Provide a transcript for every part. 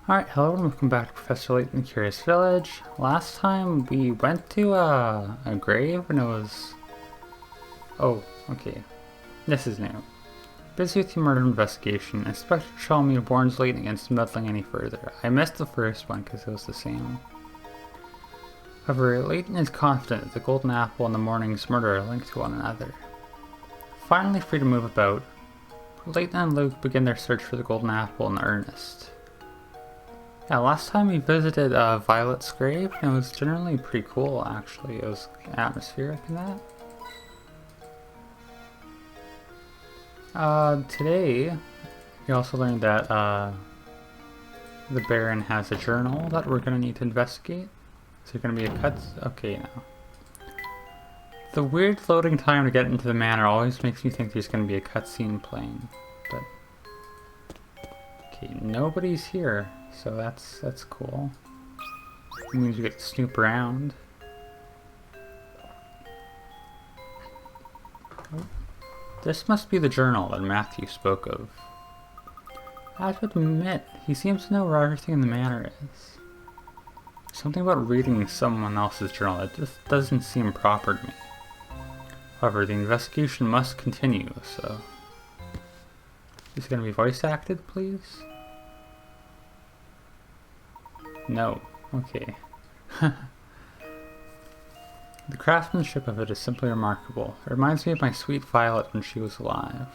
Alright, hello and welcome back to Professor Layton Curious Village. Last time we went to a grave and it was... Oh, okay. This is new. Busy with the murder investigation, Inspector Chalmers warns Layton against meddling any further. I missed the first one because it was the same. However, Layton is confident that the golden apple and the morning's murder are linked to one another. Finally free to move about, Layton and Luke begin their search for the golden apple in earnest. Yeah, last time we visited Violet's grave, and it was generally pretty cool, actually. It was atmospheric and that. Today, we also learned that the Baron has a journal that we're going to need to investigate. Is there going to be a cut? Okay, now. The weird loading time to get into the manor always makes me think there's going to be a cutscene playing, but... Okay, nobody's here. So that's cool. It means we get to snoop around. Oh. This must be the journal that Matthew spoke of. I have to admit, he seems to know where everything in the manor is. Something about reading someone else's journal, it just doesn't seem proper to me. However, the investigation must continue, so... Is it going to be voice acted, please? No. Okay. The craftsmanship of it is simply remarkable. It reminds me of my sweet Violet when she was alive.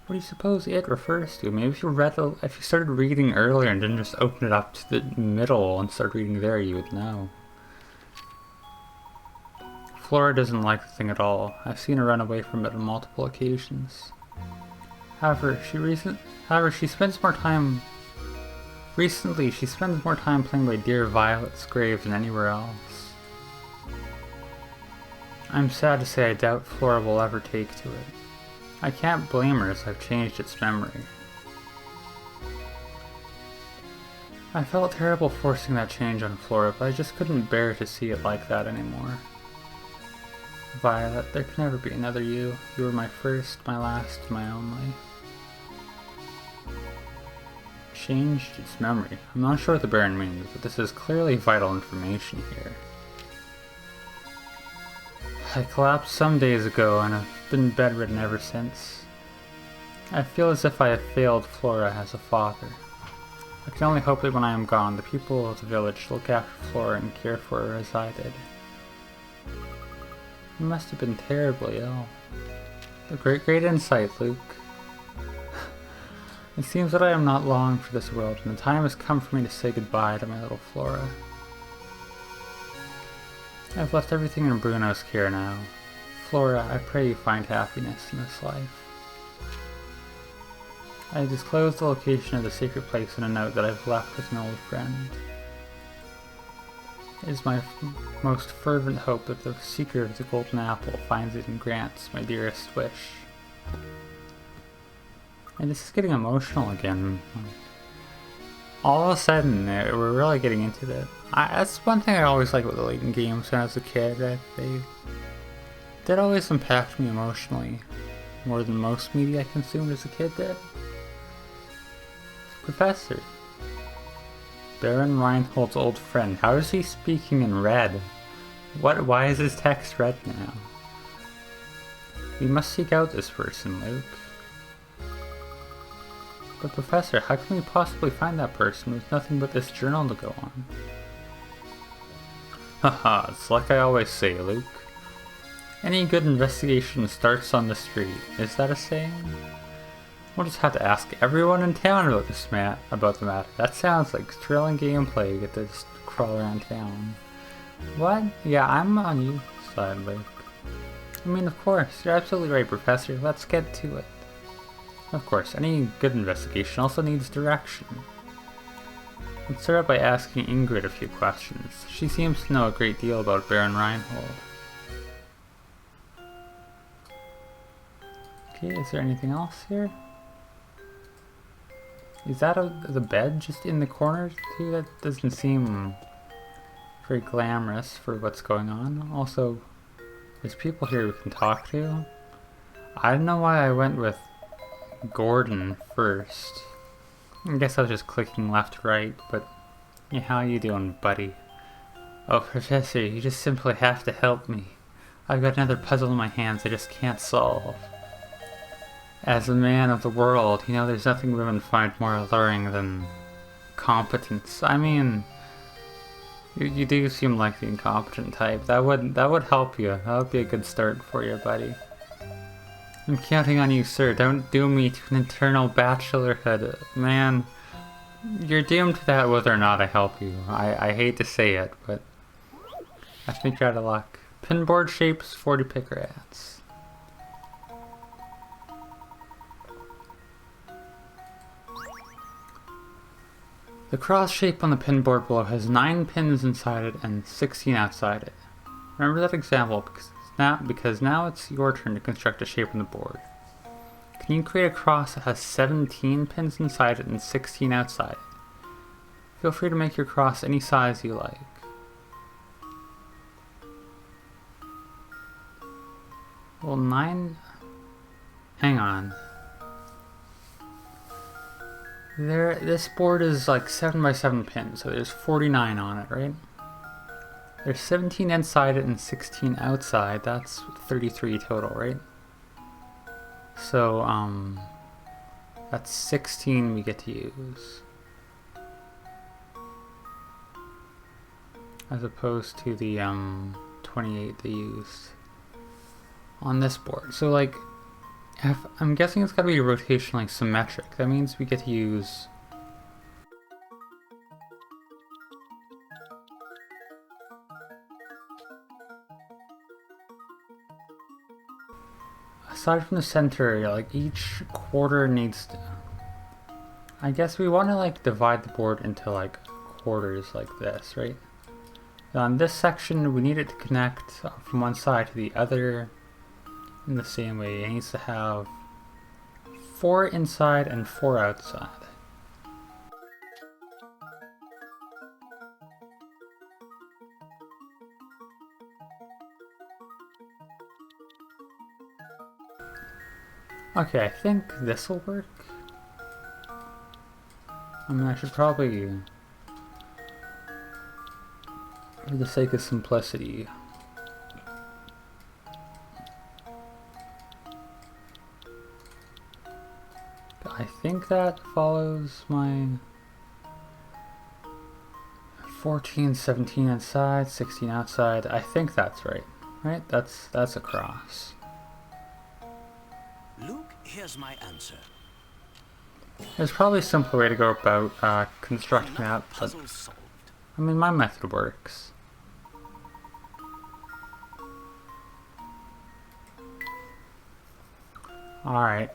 What do you suppose it refers to? Maybe if you started reading earlier and didn't just open it up to the middle and start reading there, you would know. Flora doesn't like the thing at all. I've seen her run away from it on multiple occasions. However, she spends more time... Recently, she spends more time playing by dear Violet's grave than anywhere else. I'm sad to say I doubt Flora will ever take to it. I can't blame her as I've changed its memory. I felt terrible forcing that change on Flora, but I just couldn't bear to see it like that anymore. Violet, there can never be another you. You were my first, my last, my only. Changed its memory. I'm not sure what the Baron means, but this is clearly vital information here. I collapsed some days ago and have been bedridden ever since. I feel as if I have failed Flora as a father. I can only hope that when I am gone, the people of the village look after Flora and care for her as I did. You must have been terribly ill. A great insight, Luke. It seems that I am not long for this world, and the time has come for me to say goodbye to my little Flora. I've left everything in Bruno's care now. Flora, I pray you find happiness in this life. I disclosed the location of the sacred place in a note that I've left with an old friend. It is my most fervent hope that the seeker of the golden apple finds it and grants my dearest wish. And this is getting emotional again. All of a sudden, we're really getting into it. That's one thing I always liked with the Layton games when I was a kid. That they did always impact me emotionally, more than most media I consumed as a kid did. Professor. Baron Reinhold's old friend. How is he speaking in red? Why is his text red now? We must seek out this person, Luke. But Professor, how can we possibly find that person with nothing but this journal to go on? Haha, it's like I always say, Luke. Any good investigation starts on the street. Is that a saying? We'll just have to ask everyone in town about the matter. That sounds like thrilling gameplay. You get to just crawl around town. What? Yeah, I'm on your side, Luke. I mean, of course, you're absolutely right, Professor. Let's get to it. Of course, any good investigation also needs direction. Let's start out by asking Ingrid a few questions. She seems to know a great deal about Baron Reinhold. Okay, is there anything else here? Is that the bed just in the corner too? That doesn't seem very glamorous for what's going on. Also, there's people here we can talk to. I don't know why I went with Gordon first. I guess I was just clicking left, right, but yeah, how you doing, buddy? Oh, Professor, you just simply have to help me. I've got another puzzle in my hands I just can't solve. As a man of the world, you know, there's nothing women find more alluring than competence. I mean, you do seem like the incompetent type. That would help you. That would be a good start for you, buddy. I'm counting on you, sir. Don't doom me to an eternal bachelorhood. Man, you're doomed to that whether or not I help you. I hate to say it, but I think you're out of luck. Pinboard shapes, 40 picker hats. The cross shape on the pinboard below has 9 pins inside it and 16 outside it. Remember that example because now it's your turn to construct a shape on the board. Can you create a cross that has 17 pins inside it and 16 outside it? Feel free to make your cross any size you like. Well, 9... Hang on. This board is like 7 by 7 pins, so there's 49 on it, right? There's 17 inside it and 16 outside. That's 33 total, right? So, that's 16 we get to use. As opposed to the, 28 they used on this board. So, like, I'm guessing it's gotta be rotationally symmetric. That means we get to use... Aside from the center, like, each quarter needs to... I guess we want to, like, divide the board into, like, quarters like this, right? On this section, we need it to connect from one side to the other in the same way. It needs to have 4 inside and 4 outside. Okay, I think this will work. I mean, I should probably, for the sake of simplicity, I think that follows my 14, 17 inside, 16 outside. I think that's right. Right? That's a cross. Luke, here's my answer. There's probably a simpler way to go about constructing that, but I mean, my method works. Alright.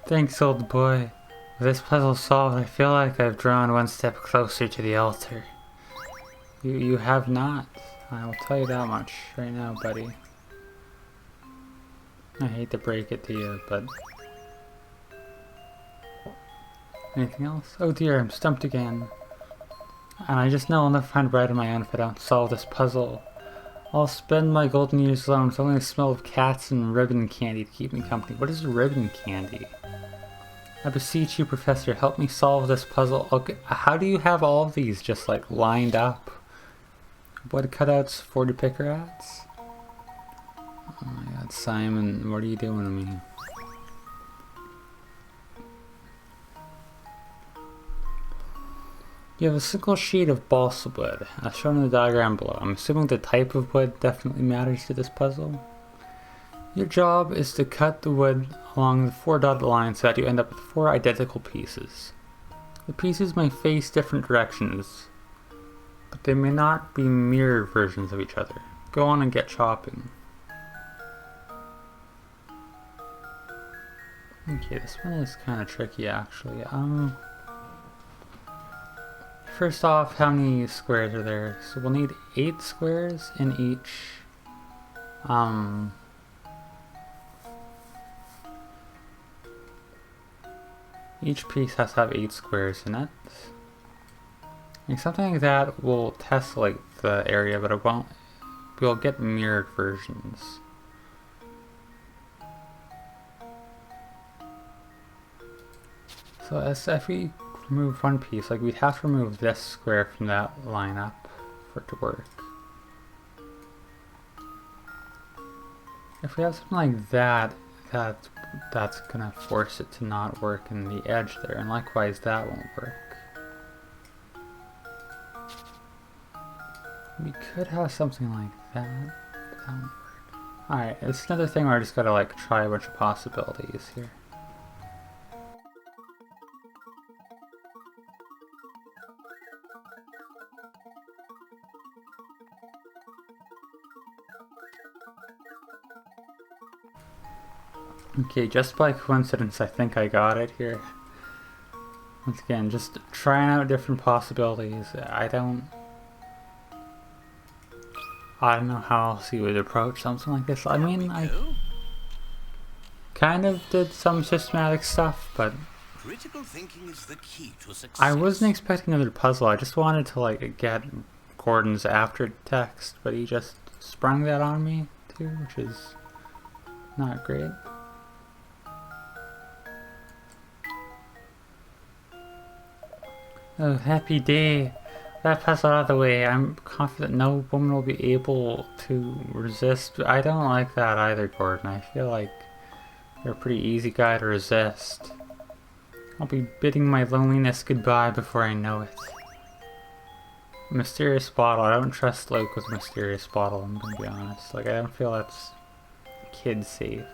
Thanks, old boy. With this puzzle solved, I feel like I've drawn one step closer to the altar. You have not. I will tell you that much right now, buddy. I hate to break it to you, but... Anything else? Oh dear, I'm stumped again. And I just know I'll never find bread on my own if I don't solve this puzzle. I'll spend my golden years alone with only the smell of cats and ribbon candy to keep me company. What is ribbon candy? I beseech you, Professor, help me solve this puzzle. Okay, how do you have all of these just like lined up? What cutouts? 40 picker hats? Oh my god, Simon, what are you doing to me? You have a single sheet of balsa wood, as shown in the diagram below. I'm assuming the type of wood definitely matters to this puzzle. Your job is to cut the wood along the 4 dotted lines so that you end up with 4 identical pieces. The pieces may face different directions, but they may not be mirror versions of each other. Go on and get chopping. Okay, this one is kind of tricky actually. First off, how many squares are there? So we'll need 8 squares in each piece has to have 8 squares in it. And something like that will tessellate the area, but it won't. We'll get mirrored versions. So as if we remove one piece. Like, we'd have to remove this square from that lineup for it to work. If we have something like that, that's gonna force it to not work in the edge there, and likewise that won't work. We could have something like that, but that won't work. Alright, it's another thing where I just gotta like try a bunch of possibilities here. Okay, just by coincidence, I think I got it here. Once again, just trying out different possibilities. I don't know how else you would approach something like this. I mean, I kind of did some systematic stuff, but critical thinking is the key to success. I wasn't expecting another puzzle. I just wanted to like get Gordon's after text, but he just sprung that on me too, which is not great. Oh, happy day. That puzzle out of the way. I'm confident no woman will be able to resist. I don't like that either, Gordon. I feel like you're a pretty easy guy to resist. I'll be bidding my loneliness goodbye before I know it. Mysterious bottle. I don't trust Luke with mysterious bottle, I'm gonna be honest. Like, I don't feel that's kid safe.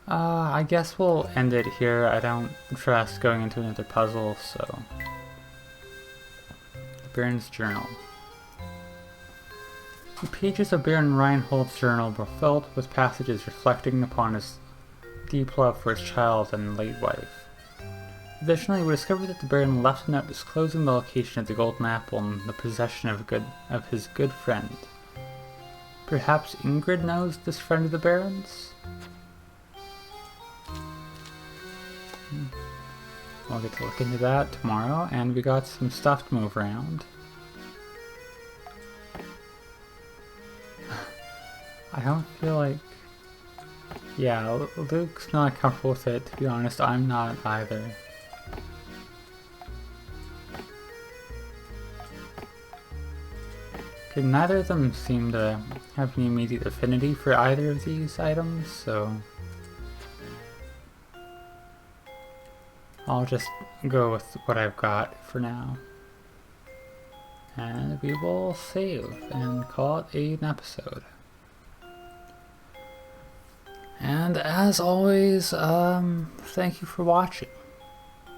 I guess we'll end it here. I don't trust going into another puzzle, so... Baron's journal. The pages of Baron Reinhold's journal were filled with passages reflecting upon his deep love for his child and late wife. Additionally, we discovered that the Baron left a note disclosing the location of the golden apple in the possession of his good friend. Perhaps Ingrid knows this friend of the Baron's? I'll get to look into that tomorrow, and we got some stuff to move around. I don't feel like... Yeah, Luke's not comfortable with it, to be honest. I'm not either. Okay, neither of them seem to have any immediate affinity for either of these items, so... I'll just go with what I've got for now. And we will save and call it an episode. And as always, thank you for watching.